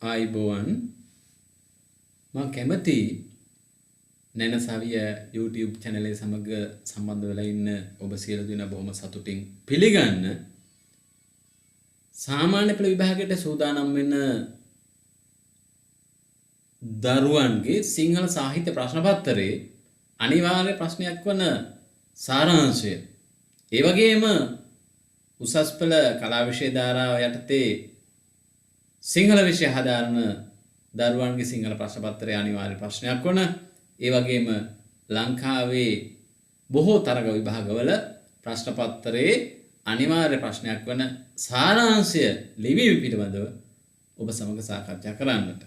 ආයිබෝවන් මම කැමති නැනසවිය YouTube channel එක සමග සම්බන්ධ වෙලා ඉන්න ඔබ සියලු දෙනා බොහොම සතුටින් පිළිගන්න සාමාන්‍ය පෙළ විභාගයට සූදානම් වෙන දරුවන්ගේ සිංහල සාහිත්‍ය ප්‍රශ්න පත්‍රයේ අනිවාර්ය ප්‍රශ්නයක් වන සාරාංශය ඒ වගේම උසස් පෙළ කලා විෂය ධාරාව යටතේ සිංහල විෂය හදාරන දරුවන්ගේ සිංහල ප්‍රශ්න පත්‍රයේ අනිවාර්ය ප්‍රශ්නයක් වන ඒ වගේම ලංකාවේ බොහෝ තරග විභාගවල ප්‍රශ්න පත්‍රයේ අනිවාර්ය ප්‍රශ්නයක් වන සාරාංශය ලිවීම පිළිබඳව ඔබ සමග සාකච්ඡා කරන්නට.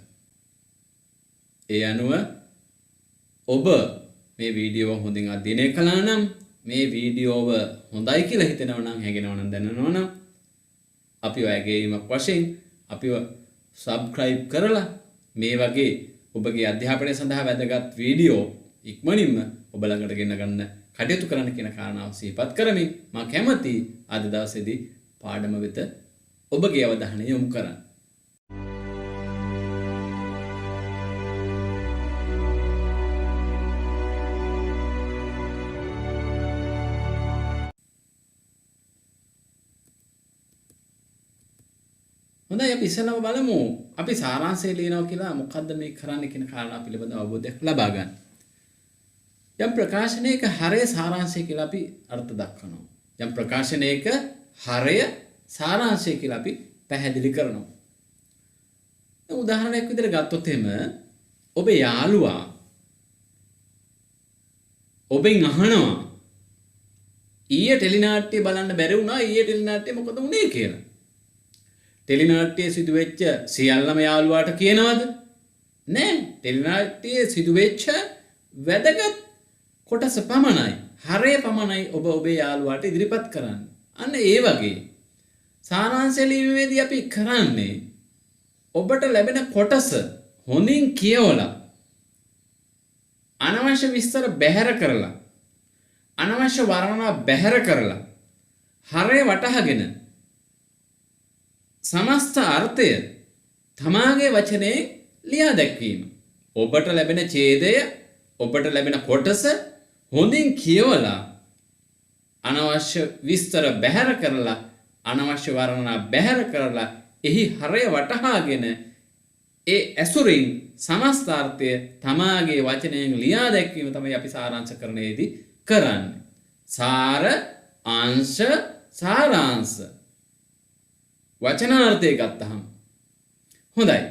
ඒ අනුව ඔබ මේ වීඩියෝව හොඳින් අධ්‍යයනය කළා නම් මේ වීඩියෝව හොඳයි කියලා හිතෙනවා නම් හැගෙනවා නම් දැනනවා නම් අපි ඔයගේ ඉමක් වශයෙන් අපිව සබ්ස්ක්‍රයිබ් කරලා මේ වගේ ඔබගේ අධ්‍යාපනය සඳහා වැදගත් වීඩියෝ ඉක්මනින්ම ඔබ ළඟට ගෙන ගන්න කටයුතු කරන්න කියන කාරණාව සිහිපත් කරමින් මම කැමැති අද දවසේදී පාඩම වෙත ඔබගේ අවධානය යොමු කරන්න. හොඳයි අපි ඉස්සෙල්ලාම බලමු අපි සාරාංශය ලියනවා කියලා මොකද්ද මේ කරන්න කියන කාරණා පිළිබඳව අවබෝධයක් ලබා ගන්න. යම් ප්‍රකාශනයක හරය සාරාංශය කියලා අපි අර්ථ දක්වනවා. යම් ප්‍රකාශනයක හරය සාරාංශය කියලා අපි පැහැදිලි කරනවා. දැන් උදාහරණයක් විදිහට ගත්තොත් එහෙම ඔබේ යාළුවා ඔබෙන් අහනවා ඊයේ ටෙලිනාට්‍ය බලන්න බැරි වුණා ඊයේ ටෙලිනාට්‍ය මොකද වුනේ කියලා. ටෙලිනාට්‍යයේ සිදුවෙච්ච සියල්ලම යාළුවාට කියනවද? නෑ. ටෙලිනාට්‍යයේ සිදුවෙච්ච වැදගත් කොටස පමණයි, හරය පමණයි ඔබ ඔබේ යාළුවාට ඉදිරිපත් කරන්නේ. අන්න ඒ වගේ සාරාංශය ලිවීමේදී අපි කරන්නේ ඔබට ලැබෙන කොටස හොඳින් කියවලා අනවශ්‍ය විස්තර බැහැර කරලා අනවශ්‍ය වර්ණනා බැහැර කරලා හරය වටහාගෙන සමස්ත අර්ථය තමාගේ වචනේ ලියා දැක්වීම. ඔබට ලැබෙන ඡේදය ඔබට ලැබෙන කොටස හොඳින් කියවලා අනවශ්‍ය විස්තර බැහැර කරලා අනවශ්‍ය වර්ණනා බැහැර කරලා එහි හරය වටහාගෙන ඒ ඇසුරින් සමස්ත අර්ථය තමාගේ වචනයෙන් ලියා දැක්වීම තමයි අපි සාරාංශකරණයේදී කරන්නේ. සාර අංශ සාරාංශ වචනාර්ථය ගත්තහම හොඳයි.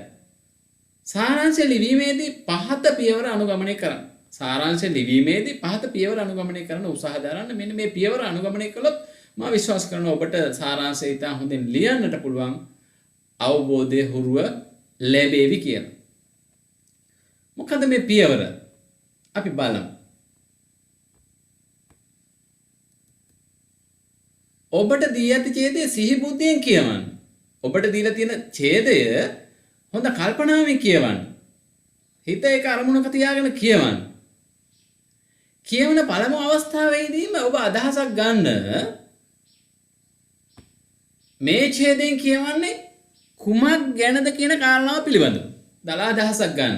සාරාංශය ලිවීමේදී පහත පියවර අනුගමනය කරන්න. සාරාංශය ලිවීමේදී පහත පියවර අනුගමනය කරන්න උත්සාහ දරන්න. මෙන්න මේ පියවර අනුගමනය කළොත් මම විශ්වාස කරනවා ඔබට සාරාංශය ඉතා හොඳින් ලියන්නට පුළුවන් අවබෝධය හුරුව ලැබේවි කියලා. මොකද මේ පියවර අපි බලමු. ඔබට දී ඇති ඡේදය සිහි බුද්ධියෙන් කියවන්න. ඔබට දීලා තියෙන ඡේදය හොඳ කල්පනාවෙන් කියවන්න. හිත ඒක අරමුණක තියාගෙන කියවන්න. කියවන පළමු අවස්ථාවේදීම ඔබ අදහසක් ගන්න මේ ඡේදයෙන් කියවන්නේ කුමක් ගැනද කියන කාරණාව පිළිබඳව. දලා අදහසක් ගන්න.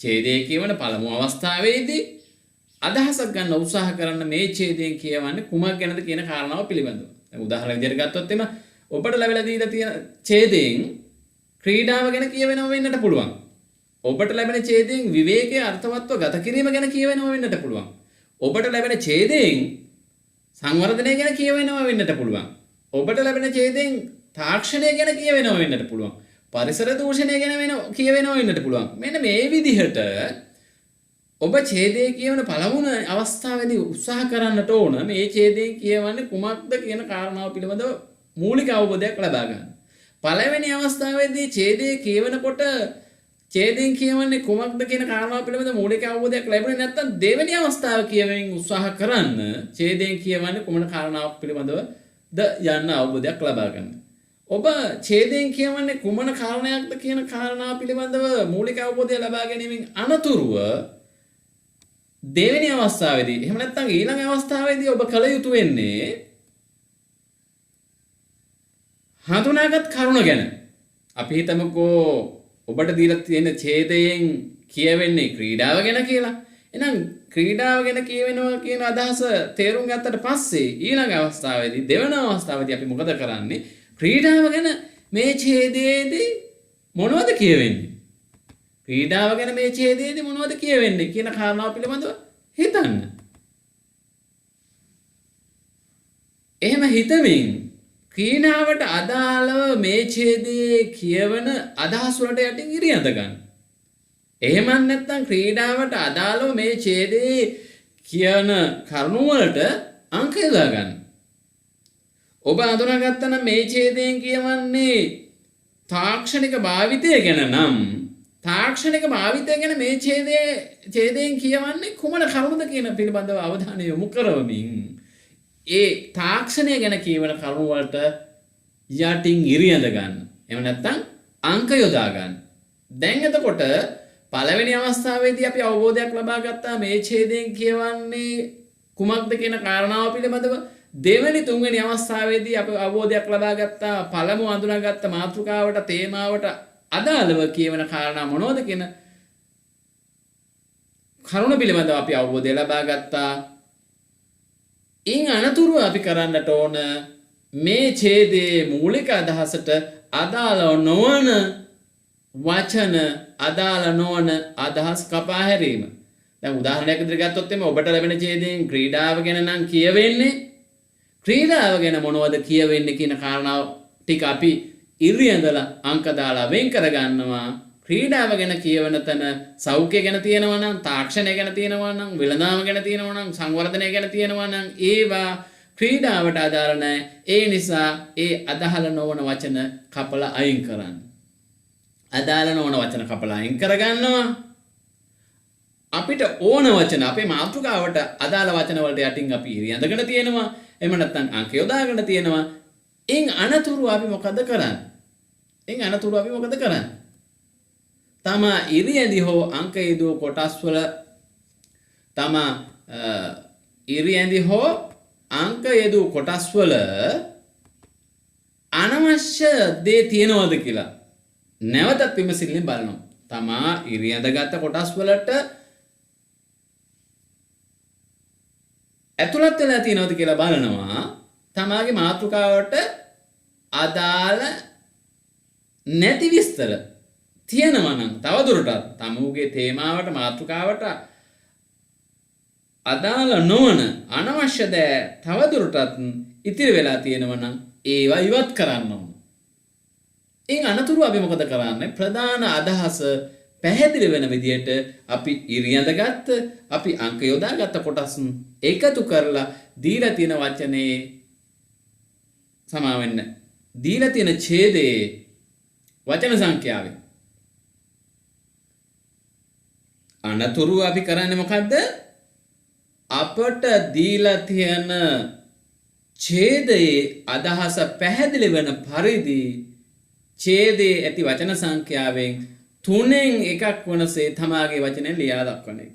ඡේදයේ කියවන පළමු අවස්ථාවේදී අදහසක් ගන්න උත්සාහ කරන්න මේ ඡේදයෙන් කියවන්නේ කුමක් ගැනද කියන කාරණාව පිළිබඳව. දැන් උදාහරණ විදිහට ගත්තොත් එම ඔබට ලැබිලා දීලා තියෙන ඡේදයෙන් ක්‍රීඩාව ගැන කියවෙනව වෙන්නට පුළුවන්. ඔබට ලැබෙන ඡේදයෙන් විවේකයේ අර්ථවත්ව ගත කිරීම ගැන කියවෙනව වෙන්නට පුළුවන්. ඔබට ලැබෙන ඡේදයෙන් සංවර්ධනය ගැන කියවෙනව වෙන්නට පුළුවන්. ඔබට ලැබෙන ඡේදයෙන් තාක්ෂණය ගැන කියවෙනව වෙන්නට පුළුවන්. පරිසර දූෂණය ගැන කියවෙනව වෙන්නට පුළුවන්. මෙන්න මේ විදිහට ඔබ ඡේදයේ කියවන පළමුව අවස්ථාවේදී උත්සාහ කරන්නට ඕන මේ ඡේදයෙන් කියවන්නේ කුමක්ද කියන කාරණාව පිළිබඳව මූලික අවබෝධයක් ලබා ගන්න. පළවෙනි අවස්ථාවේදී ඡේදයේ කියවනකොට ඡේදයෙන් කියවන්නේ කුමක්ද කියන කාරණාව පිළිබඳව මූලික අවබෝධයක් ලැබුණේ නැත්නම් දෙවෙනි අවස්ථාව කියවමින් උත්සාහ කරන්න ඡේදයෙන් කියවන්නේ කුමන කාරණාවක් පිළිබඳවද යන්න අවබෝධයක් ලබා ගන්න. ඔබ ඡේදයෙන් කියවන්නේ කුමන කාරණයක්ද කියන කාරණාව පිළිබඳව මූලික අවබෝධය ලබා ගැනීමෙන් අනතුරුව දෙවෙනි අවස්ථාවේදී එහෙම නැත්නම් ඊළඟ අවස්ථාවේදී ඔබ කල යුතු වෙන්නේ හඳුනාගත් කරුණ ගැන අපි හිතමුකෝ ඔබට දීලා තියෙන ඡේදයෙන් කියවෙන්නේ ක්‍රීඩාව ගැන කියලා. එහෙනම් ක්‍රීඩාව ගැන කියවෙනවා කියන අදහස තේරුම් ගත්තට පස්සේ ඊළඟ අවස්ථාවේදී දෙවන අවස්ථාවේදී අපි මොකද කරන්නේ? ක්‍රීඩාව ගැන මේ ඡේදයේදී මොනවද කියවෙන්නේ? ක්‍රීඩාව ගැන මේ ඡේදයේදී මොනවද කියවෙන්නේ කියන කාරණාව පිළිබඳව හිතන්න. එහෙම හිතමින් ක්‍රීඩාවට අදාළව මේ ඡේදයේ කියවන අදහස් වලට යටින් ඉරියඳ ගන්න. එහෙම නැත්නම් ක්‍රීඩාවට අදාළව මේ ඡේදයේ කියන කරුණු වලට අංක යොදා ගන්න. ඔබ අඳුනාගත්තා නම් මේ ඡේදයෙන් කියවන්නේ තාක්ෂණික භාවිතය ගැන නම් තාක්ෂණික භාවිතය ගැන මේ ඡේදයෙන් කියවන්නේ කුමන කරුණුද කියන පිළිබඳව අවධානය යොමු කරවමින් ඒ තාක්ෂණය ගැන කියවන කරුණු වලට යටින් ඉරියඳ ගන්න. එහෙම නැත්නම් අංක යොදා ගන්න. දැන් එතකොට පළවෙනි අවස්ථාවේදී අපි අවබෝධයක් ලබා ගත්තා මේ ඡේදයෙන් කියවන්නේ කුමක්ද කියන කාරණාව පිළිබඳව. දෙවෙනි තුන්වෙනි අවස්ථාවේදී අපි අවබෝධයක් ලබා ගත්තා පළමුව අඳුනාගත්ත මාතෘකාවට තේමාවට අදාළව කියවන කාරණා මොනවද කියන කරුණ පිළිබඳව අපි අවබෝධය ලබා ගත්තා. ඉන් අනතුරුව අපි කරන්නට ඕන මේ ඡේදයේ මූලික අදහසට අදාළ නොවන වචන අදාළ නොවන අදහස් කපා හැරීම. දැන් උදාහරණයක් විදිහට ගත්තොත් එimhe ඔබට ලැබෙන ඡේදයෙන් ක්‍රීඩාව ගැන නම් කියවෙන්නේ ක්‍රීඩාව ගැන මොනවද කියවෙන්නේ කියන කාරණාව ටික අපි ඉරියඳලා අංක දාලා වෙන් කර ගන්නවා. ක්‍රීඩාව ගැන කියවන තැන සෞඛ්‍ය ගැන තියෙනවා නම් තාක්ෂණය ගැන තියෙනවා නම් වෙළඳාම ගැන තියෙනවා නම් සංවර්ධනය ගැන තියෙනවා නම් ඒවා ක්‍රීඩාවට අදාළ නැහැ. ඒ නිසා ඒ අදාළ නොවන වචන කපලා අයින් කරන්න. අදාළ නොවන වචන කපලා අයින් කරගන්නවා. අපිට ඕන වචන අපේ මාතෘකාවට අදාළ වචන වලට යටින් අපි ඉරියඳගෙන තියෙනවා. එහෙම නැත්නම් අංක යොදාගෙන තියෙනවා. ඉන් අනතුරු අපි මොකද කරන්නේ? තමා ඉරියැඳි හෝ අංක යෙදුව කොටස් වල තමා ඉරියැඳි හෝ අංක යෙදුව කොටස් වල අනවශ්‍ය දේ තියෙනවද කියලා නැවතත් විමසිල්ලෙන් බලනවා. තමා ඉරියැඳගත් කොටස් වලට ඇතුළත් වෙලා තියෙනවද කියලා බලනවා. තමාගේ මාතෘකාවට අදාළ නැති විස්තර තියෙනවා නම් තවදුරටත් තමුගේ තේමාවට මාතෘකාවට අදාළ නොවන අනවශ්‍ය දෑ තවදුරටත් ඉතිරි වෙලා තියෙනවා නම් ඒවා ඉවත් කරන්න ඕන. ඉන් අනතුරු අපි මොකද කරන්නේ? ප්‍රධාන අදහස පැහැදිලි වෙන විදියට අපි ඉරියඳගත්ත අපි අංක යොදාගත්ත කොටස් එකතු කරලා දීලා තියෙන වචනේ සමාවෙන්න දීලා තියෙන ඡේදයේ වචන සංඛ්‍යාවෙන් අනතුරු අපි කරන්නේ මොකද්ද? අපට දීලා තියෙන ඡේදයේ අදහස පැහැදිලි වෙන පරිදි ඡේදයේ ඇති වචන සංඛ්‍යාවෙන් 3න් එකක් වනසේ තමාගේ වචනේ ලියා දක්වන එක.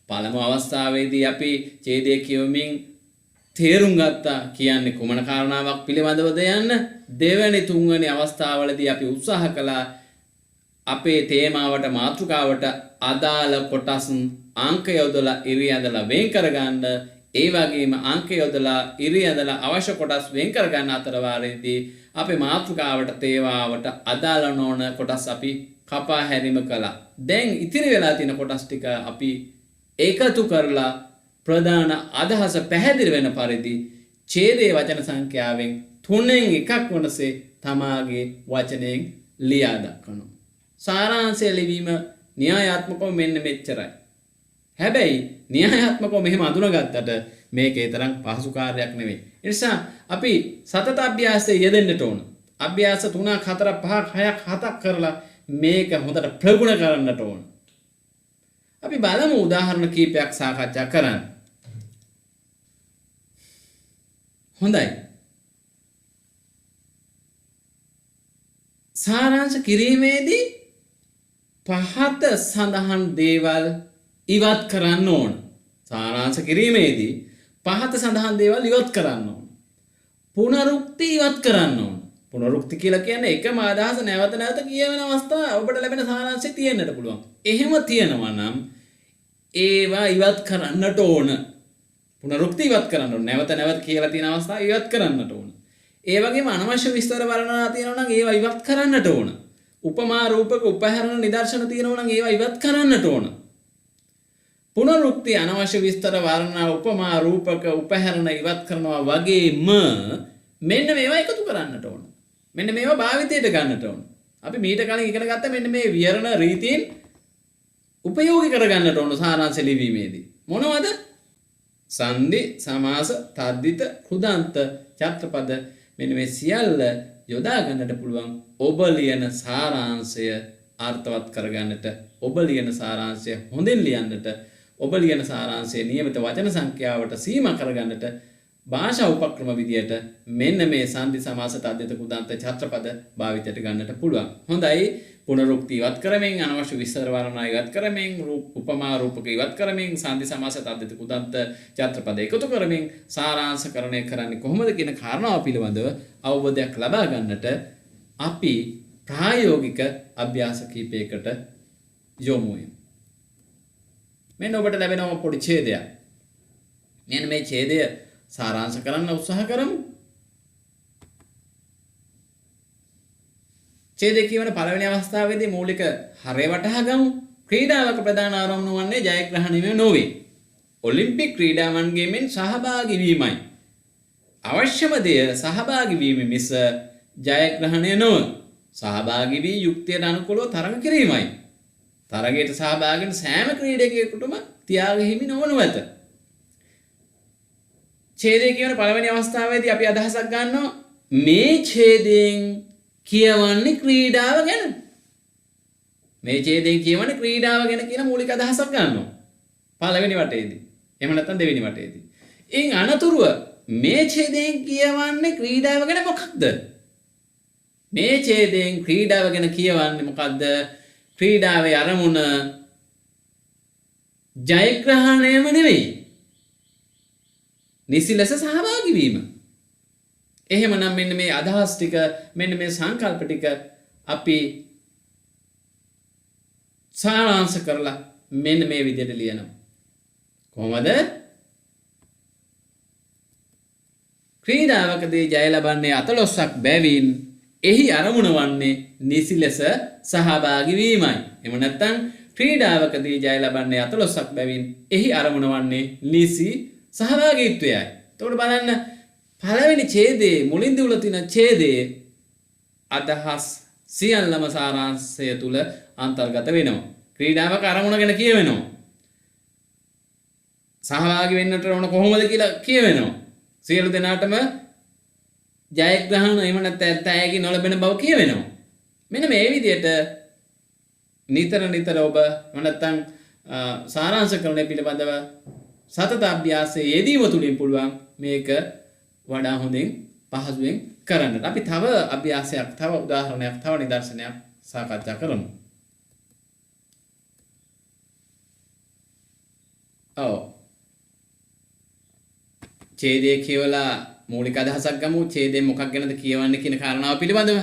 පළමු අවස්ථාවේදී අපි ඡේදයේ කියවමින් තේරුම් ගත්තා කියන්නේ කුමන කාරණාවක් පිළිබඳවද යන්න. දෙවෙනි තුන්වෙනි අවස්ථාවලදී අපි උත්සාහ කළා අපේ තේමාවට මාතෘකාවට අදාළ කොටස් අංක යොදලා ඉරියඳලා වෙන් කරගන්න. ඒ වගේම අංක යොදලා ඉරියඳලා අවශ්‍ය කොටස් වෙන් කරගන්න අතර වාරයේදී අපේ මාතෘකාවට තේමාවට අදාළ නොවන කොටස් අපි කපා හැරීම කළා. දැන් ඉතිරි වෙලා තියෙන කොටස් ටික අපි එකතු කරලා ප්‍රධාන අදහස පැහැදිලි වෙන පරිදි ඡේදයේ වචන සංඛ්‍යාවෙන් 3න් එකක් වනසේ තමාගේ වචනයෙන් ලියා දක්වනවා. සාරාංශය ලිවීම න්‍යායාත්මකව මෙන්න මෙච්චරයි. හැබැයි න්‍යායාත්මකව මෙහෙම අඳුනගත්තට මේකේ තරම් පහසු කාර්යයක් නෙවෙයි. ඒ නිසා අපි සතත අභ්‍යාසයේ යෙදෙන්නට ඕන. අභ්‍යාස 3ක් 4ක් 5ක් 6ක් 7ක් කරලා මේක හොඳට ප්‍රගුණ කරන්නට ඕන. අපි බලමු උදාහරණ කීපයක් සාකච්ඡා කරන්න. හොඳයි. සාරාංශ කිරීමේදී පහත සඳහන් දේවල් ඉවත් කරන්න ඕන. සාරාංශ කිරීමේදී පහත සඳහන් දේවල් ඉවත් කරන්න ඕන. පුනරුක්ති ඉවත් කරන්න ඕන. පුනරුක්ති කියලා කියන්නේ එකම අදහස නැවත නැවත කියවෙන අවස්ථාව ඔබට ලැබෙන සාරාංශය තියෙන්නට පුළුවන්. එහෙම තියෙනවා නම් ඒවා ඉවත් කරන්නට ඕන. පුනරුක්ති ඉවත් කරන්න ඕන. නැවත නැවත කියලා තියෙන අවස්ථා ඉවත් කරන්නට ඕන. ඒ වගේම අනවශ්‍ය විස්තර වර්ණනා තියෙනවා නම් ඒවා ඉවත් කරන්නට ඕන. උපමා රූපක උපහරණ නිදර්ශන තියෙනවා නම් ඒවා ඉවත් කරන්නට ඕන. පුනරුක්ති අනවශ්‍ය විස්තර වර්ණනා උපමා රූපක උපහරණ ඉවත් කරනවා වගේම මෙන්න මේවා එකතු කරන්නට ඕන. මෙන්න මේවා භාවිතයට ගන්නට ඕන. අපි මීට කලින් ඉගෙන ගත්ත මෙන්න මේ විවරණ රීතීන් උපයෝගී කරගන්නට ඕන සාරාංශ ලිවීමේදී. මොනවද? සංදි, සමාස, තද්දිත, කෘදාන්ත, චත්‍රපද මෙන්න මේ සියල්ල යොදා ගන්නට පුළුවන් ඔබ ලියන සාරාංශය අර්ථවත් කරගන්නට, ඔබ ලියන සාරාංශය හොඳින් ලියන්නට, ඔබ ලියන සාරාංශයේ නියමිත වචන සංඛ්‍යාවට සීමා කරගන්නට භාෂා උපක්‍රම විදියට මෙන්න මේ සංදි, සමාස, තද්දිත, කෘදාන්ත, චත්‍රපද භාවිතයට ගන්නට පුළුවන්. හොඳයි. පුනරුක්ති ඉවත් කරමින්, අනවශ්‍ය විස්තර වර්ණනා ඉවත් කරමින්, උපමා රූපක ඉවත් කරමින්, සංදි, සමාස, තද්දිත, කෘදාන්ත, චත්‍රපද එකතු කරමින් සාරාංශකරණය කරන්නේ කොහොමද කියන කාරණාව පිළිබඳව අවබෝධයක් ලබා ගන්නට අපි ප්‍රායෝගික අභ්‍යාස කිහිපයකට යොමු වෙමු. මෙන්න ඔබට ලැබෙන පොඩි ඡේදයක්. මෙන්න මේ ඡේදය සාරාංශ කරන්න උත්සාහ කරමු. ඡේදය කියවන පළවෙනි අවස්ථාවේදී මූලික හරය වටහා ගමු. ක්‍රීඩාවක ප්‍රධාන ආරම්භය වන්නේ ජයග්‍රහණය නොවේ. ඔලිම්පික් ක්‍රීඩාවන්ගේ මෙන් සහභාගී වීමයි. අවශ්‍යම දෙය සහභාගී වීම මිස ජයග්‍රහණය නොව. සහභාගී වී යුක්තියට අනුකූලව තරඟ කිරීමයි. තරගයට සහභාගී වන සෑම ක්‍රීඩකයෙකුටම ත්‍යාග හිමි නොවනු ඇත. ඡේදය කියන පළවෙනි අවස්ථාවේදී අපි අදහසක් ගන්නවා මේ ඡේදයෙන් කියවන්නේ ක්‍රීඩාව ගැන. මේ ඡේදයෙන් කියවන්නේ ක්‍රීඩාව ගැන කියන මූලික අදහසක් ගන්නවා. පළවෙනි වටේදී. එහෙම නැත්නම් දෙවෙනි වටේදී. ඉන් අනතුරුව මේ ඡේදයෙන් කියවන්නේ ක්‍රීඩාව ගැන මොකක්ද? මේ ඡේදයෙන් ක්‍රීඩාව ගැන කියවන්නේ මොකක්ද? ක්‍රීඩාවේ අරමුණ ජයග්‍රහණයම නෙවෙයි. නිසි ලෙස සහභාගී වීම. එහෙමනම් මෙන්න මේ අදහස් ටික, මෙන්න මේ සංකල්ප ටික අපි සාරාංශ කරලා මෙන්න මේ විදිහට ලියනවා. කොහොමද? ක්‍රීඩාවකදී ජය ලබන්නේ 14ක් බැවින් එහි අරමුණ වන්නේ නිසි ලෙස සහභාගී වීමයි. එහෙම නැත්නම් ක්‍රීඩාවකදී ජය ලබන්නේ 14ක් බැවින් එහි අරමුණ වන්නේ නිසි සහභාගීත්වයයි. එතකොට බලන්න පළවෙනි ඡේදයේ මුලින් දිවුල තියෙන ඡේදයේ අදහස් සියල්ලම සාරාංශය තුල අන්තර්ගත වෙනවා. ක්‍රීඩාවක අරමුණ ගැන කියවෙනවා. සහභාගී වෙන්නට ඕන කොහොමද කියලා කියවෙනවා. සියලු දෙනාටම ජයග්‍රහණ එහෙම නැත්නම් තෑගි නොලැබෙන බව කියවෙනවා. මෙන්න මේ විදිහට නිතර ඔබ නැත්නම් සාරාංශකරණය පිළිබඳව සතත අභ්‍යාසයේ යෙදීම තුළින් පුළුවන් මේක වඩා හොඳින් පහසුවෙන් කරන්නට. අපි තව අභ්‍යාසයක්, තව උදාහරණයක්, තව නිදර්ශනයක් සාකච්ඡා කරමු. ඡේදයේ කියවලා මූලික අදහසක් ගමු. ඡේදයෙන් මොකක් ගැනද කියවන්නේ කියන කාරණාව පිළිබඳව.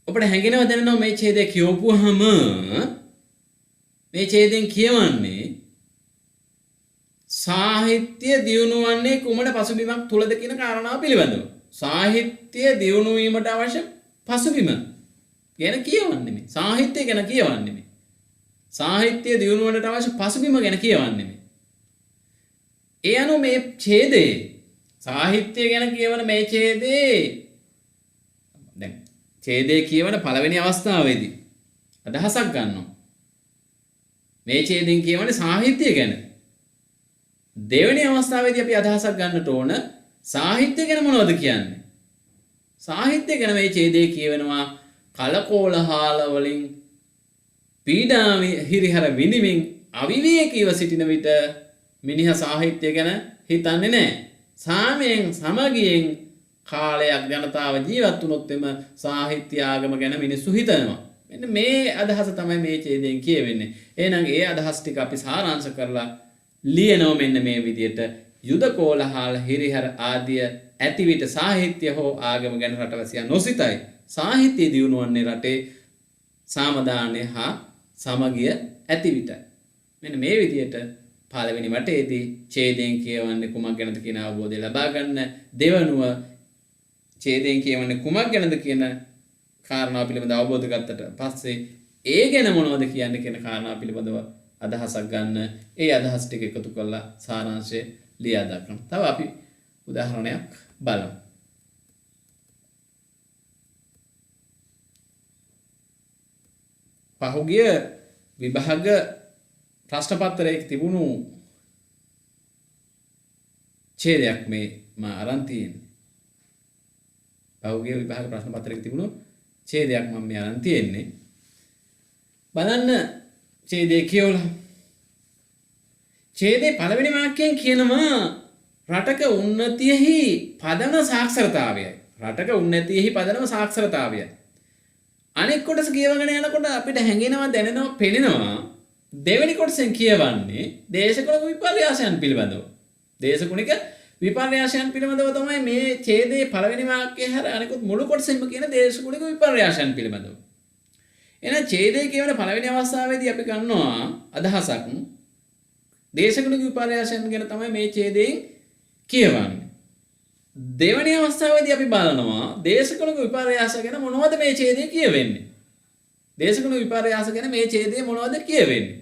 ඔබට හැඟෙනව දැනෙනවා මේ ඡේදය කියවපුවාම මේ ඡේදයෙන් කියවන්නේ සාහිත්‍ය දියුණු වන්නේ කුමන පසුබිමක් තුලද කියන කාරණාව පිළිබඳව. සාහිත්‍ය දියුණු වීමට අවශ්‍ය පසුබිම ගැන කියවන්නේ මේ. සාහිත්‍ය ගැන කියවන්නේ මේ. සාහිත්‍ය දියුණු වලට අවශ්‍ය පසුබිම ගැන කියවන්නේ මේ. ඒ අනුව මේ ඡේදයේ සාහිත්‍ය ගැන කියවන මේ ඡේදයේ දැන් ඡේදයේ කියවන පළවෙනි අවස්ථාවේදී අදහසක් ගන්නවා. මේ ඡේදයෙන් කියවන්නේ සාහිත්‍ය ගැන. දෙවෙනි අවස්ථාවේදී අපි අදහසක් ගන්නට ඕන සාහිත්‍ය ගැන මොනවද කියන්නේ? සාහිත්‍ය ගැන මේ ඡේදයේ කියවෙනවා කලකෝලහල වලින් පීඩා හිරිහැර විඳිමින් අවිවේකීව සිටින විට මිනිහා සාහිත්‍ය ගැන හිතන්නේ නැහැ. සාමයෙන් සමගියෙන් කාලයක් ජනතාව ජීවත් වුණොත් එම සාහිත්‍ය ආගම ගැන මිනිස්සු හිතනවා. මෙන්න මේ අදහස තමයි මේ ඡේදයෙන් කියවෙන්නේ. එහෙනම් ඒ අදහස් ටික අපි සාරාංශ කරලා ලියනවා මෙන්න මේ විදිහට. යුද කෝලහල හිරිහැර ආදිය ඇති විට සාහිත්‍ය හෝ ආගම ගැන රටවැසියන් නොසිතයි. සාහිත්‍ය දියුණු වන්නේ රටේ සාමදානය හා සමගිය ඇති විටයි. මෙන්න මේ විදිහට පළවෙනි වටේදී ඡේදයෙන් කියවන්නේ කුමක් ගැනද කියන අවබෝධය ලබා ගන්න. දෙවනුව ඡේදයෙන් කියවන්නේ කුමක් ගැනද කියන කාරණාව පිළිබඳව අවබෝධ ගත්තට පස්සේ ඒ ගැන මොනවද කියන්නේ කියන කාරණාව පිළිබඳව අදහසක් ගන්න. ඒ අදහස් ටික එකතු කරලා සාරාංශය ලියා දක්වන්න. තව අපි උදාහරණයක් බලමු. පහුගිය විභාග ප්‍රශ්න පත්‍රයේ තිබුණු ඡේදයක් මේ මා අරන් තියෙන්නේ. පහුගිය විභාග ප්‍රශ්න පත්‍රයේ තිබුණු ඡේදයක් මම මේ අරන් තියෙන්නේ. බලන්න ඡේදය කියවලා. ඡේදේ පළවෙනි වාක්‍යයෙන් කියනවා රටක උන්නතියෙහි පදනම සාක්ෂරතාවයයි. රටක උන්නතියෙහි පදනම සාක්ෂරතාවයයි. අනෙක් කොටස කියවගෙන යනකොට අපිට හැඟෙනවා දැනෙනවා පෙනෙනවා දෙවෙනි කොටසෙන් කියවන්නේ දේශගුණික විපර්යාසයන් පිළිබඳව. දේශගුණික විපර්යාසයන් පිළිබඳව තමයි මේ ඡේදයේ පළවෙනි වාක්‍යය හැර අනෙකුත් මුළු කොටසෙම කියන දේශගුණික විපර්යාසයන් පිළිබඳව. එහෙනම් ඡේදයේ කියවන පළවෙනි අවස්ථාවේදී අපි ගන්නවා අදහසක් දේශගුණික විපර්යාසයන් ගැන තමයි මේ ඡේදයෙන් කියවන්නේ. දෙවෙනි අවස්ථාවේදී අපි බලනවා දේශගුණික විපර්යාස ගැන මොනවද මේ ඡේදයේ කියවෙන්නේ. දේශගුණික විපර්යාස ගැන මේ ඡේදයේ මොනවද කියවෙන්නේ.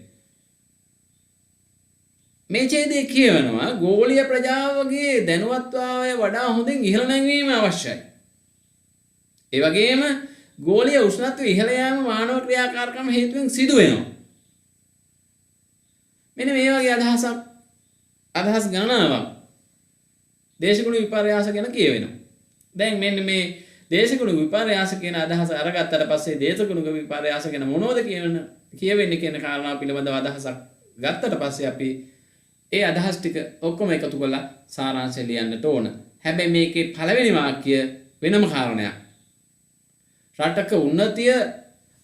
මේ ඡේදයේ කියවනවා ගෝලීය ප්‍රජාවගේ දැනුවත්භාවය වඩා හොඳින් ඉහළ නැංවීම අවශ්‍යයි. ඒ වගේම ගෝලීය උෂ්ණත්වය ඉහළ යාම මානව ක්‍රියාකාරකම් හේතුවෙන් සිදු වෙනවා. මෙන්න මේ වගේ අදහස් ගණනාවක් දේශගුණික විපර්යාස ගැන කියවෙනවා. දැන් මෙන්න මේ දේශගුණික විපර්යාස කියන අදහස අරගත්තට පස්සේ දේශගුණික විපර්යාස ගැන මොනවද කියවෙන්නේ කියන කාරණාව පිළිබඳව අදහසක් ගත්තට පස්සේ අපි ඒ අදහස් ටික ඔක්කොම එකතු කරලා සාරාංශය ලියන්නට ඕන. හැබැයි මේකේ පළවෙනි වාක්‍ය වෙනම කාරණයක්. රටක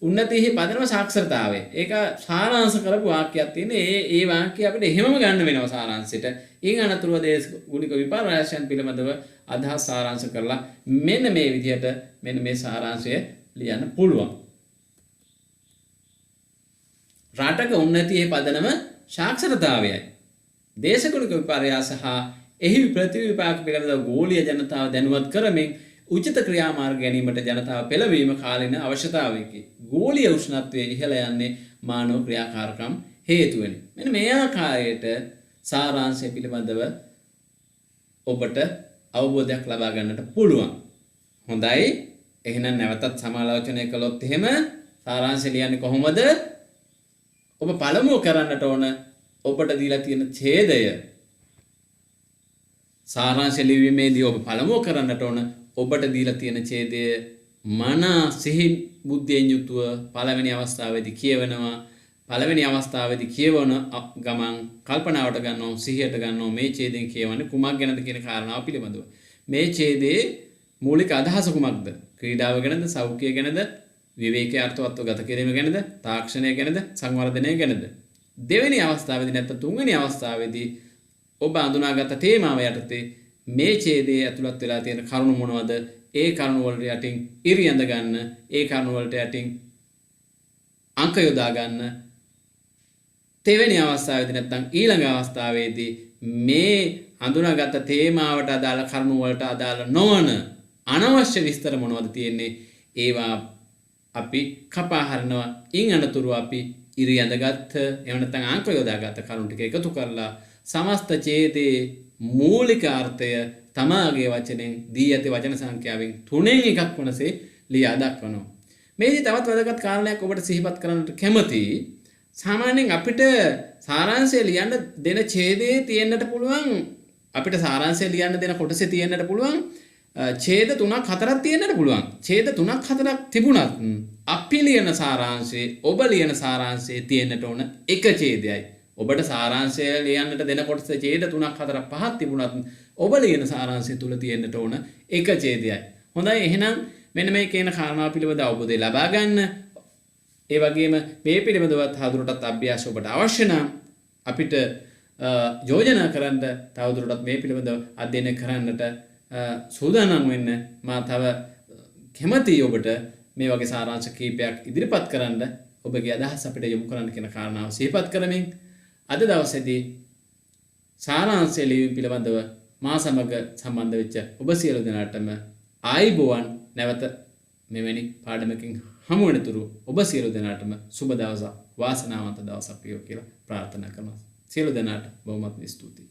උන්නතියෙහි පදනම සාක්ෂරතාවය. ඒක සාරාංශ කරපු වාක්‍යයක් තියෙන්නේ. ඒ වාක්‍යය අපිට එහෙමම ගන්න වෙනවා සාරාංශයට. ඊන් අනතුරුව දේශගුණික විපර්යාසයන් පිළිබඳව අදහස් සාරාංශ කරලා මෙන්න මේ විදිහට මෙන්න මේ සාරාංශය ලියන්න පුළුවන්. රටක උන්නතියෙහි පදනම සාක්ෂරතාවයයි. දේශගුණික විපර්යාස හා එහි ප්‍රතිවිපාක පිළිබඳව ගෝලීය ජනතාව දැනුවත් කරමින් උචිත ක්‍රියාමාර්ග ගැනීමට ජනතාව පෙළවීම කාලීන අවශ්‍යතාවයකි. ගෝලීය උෂ්ණත්වය ඉහළ යන්නේ මානව ක්‍රියාකාරකම් හේතුවෙනි. මෙන්න මේ ආකාරයට සාරාංශය පිළිබඳව ඔබට අවබෝධයක් ලබා ගන්නට පුළුවන්. හොඳයි. එහෙනම් නැවතත් සමාලෝචනය කළොත් එහෙම සාරාංශය ලියන්නේ කොහොමද? ඔබ පළමුව කරන්නට ඕන ඔබට දීලා තියෙන ඡේදය සාරාංශ ලිවීමේදී ඔබ පළමුව කරන්නට ඕන ඔබට දීලා තියෙන ඡේදය මනා සිහි බුද්ධියෙන් යුතුව පළවෙනි අවස්ථාවේදී කියවෙනවා. පළවෙනි අවස්ථාවේදී කියවන ගමන් කල්පනාවට ගන්නවා, සිහියට ගන්නවා මේ ඡේදයෙන් කියවන්නේ කුමක් ගැනද කියන කාරණාව පිළිබඳව. මේ ඡේදයේ මූලික අදහස කුමක්ද? ක්‍රීඩාව ගැනද, සෞඛ්‍යය ගැනද, විවේකී අර්ථවත්ව ගත කිරීම ගැනද, තාක්ෂණය ගැනද, සංවර්ධනය ගැනද? දෙවෙනි අවස්ථාවේදී නැත්නම් තුන්වෙනි අවස්ථාවේදී ඔබ අඳුනාගත් තේමාව යටතේ මේ ඡේදයේ ඇතුළත් වෙලා තියෙන කරුණු මොනවද? ඒ කරුණු වලට යටින් ඉරියඳ ගන්න, ඒ කරුණු වලට යටින් අංක යොදා ගන්න. තෙවෙනි අවස්ථාවේදී නැත්නම් ඊළඟ අවස්ථාවේදී මේ අඳුනාගත් තේමාවට අදාළ කරුණු වලට අදාළ නොවන අනවශ්‍ය විස්තර මොනවද තියෙන්නේ? ඒවා අපි කපා හරිනවා. ඉන් අනතුරු අපි ඉරියඳගත් එහෙම නැත්නම් අංක යොදාගත් කරුණු ටික එකතු කරලා සමස්ත ඡේදයේ මූලික අර්ථය තමාගේ වචනෙන් දී ඇති වචන සංඛ්‍යාවෙන් 3න් එකක් වනසේ ලියා දක්වනවා. මේදී තවත් වැදගත් කාරණයක් ඔබට සිහිපත් කරන්නට කැමතියි. සාමාන්‍යයෙන් අපිට සාරාංශය ලියන්න දෙන ඡේදයේ තියෙන්නට පුළුවන්, අපිට සාරාංශය ලියන්න දෙන කොටසේ තියෙන්නට පුළුවන් ඡේද 3ක් 4ක් තියෙන්නට පුළුවන්. ඡේද 3ක් 4ක් තිබුණත් අපි ලියන සාරාංශයේ ඔබ ලියන සාරාංශයේ තියෙන්නට ඕන එක ඡේදයයි. ඔබට සාරාංශය ලියන්නට දෙන කොටසේ ඡේද 3ක් 4ක් 5ක් තිබුණත් ඔබ ලියන සාරාංශය තුල තියෙන්නට ඕන එක ඡේදයයි. හොඳයි. එහෙනම් මෙන්න මේ කියන කාරණාව පිළිබඳ අවබෝධය ලබා ගන්න. ඒ වගේම මේ පිළිබඳව තවදුරටත් අභ්‍යාස ඔබට අවශ්‍ය නම් අපිට යෝජනා කරන්න තවදුරටත් මේ පිළිබඳව අධ්‍යයනය කරන්නට සූදානම් වෙන්න මා තව කැමතියි ඔබට මේ වගේ සාරාංශ කීපයක් ඉදිරිපත් කරන්න ඔබගේ අදහස් අපිට යොමු කරන්න කියන කාරණාව සිහිපත් කරමින් අද දවසේදී සාරාංශය ලිවීම පිළිබඳව මා සමග සම්බන්ධ වෙච්ච ඔබ සියලු දෙනාටම ආයිබෝවන් නැවත මෙවැනි පාඩමකින් හමු වෙනතුරු ඔබ සියලු දෙනාටම සුබ දවසක් වාසනාවන්ත දවසක් වේවා කියලා ප්‍රාර්ථනා කරනවා. සියලු දෙනාට බොහොමත්ම ස්තුතියි.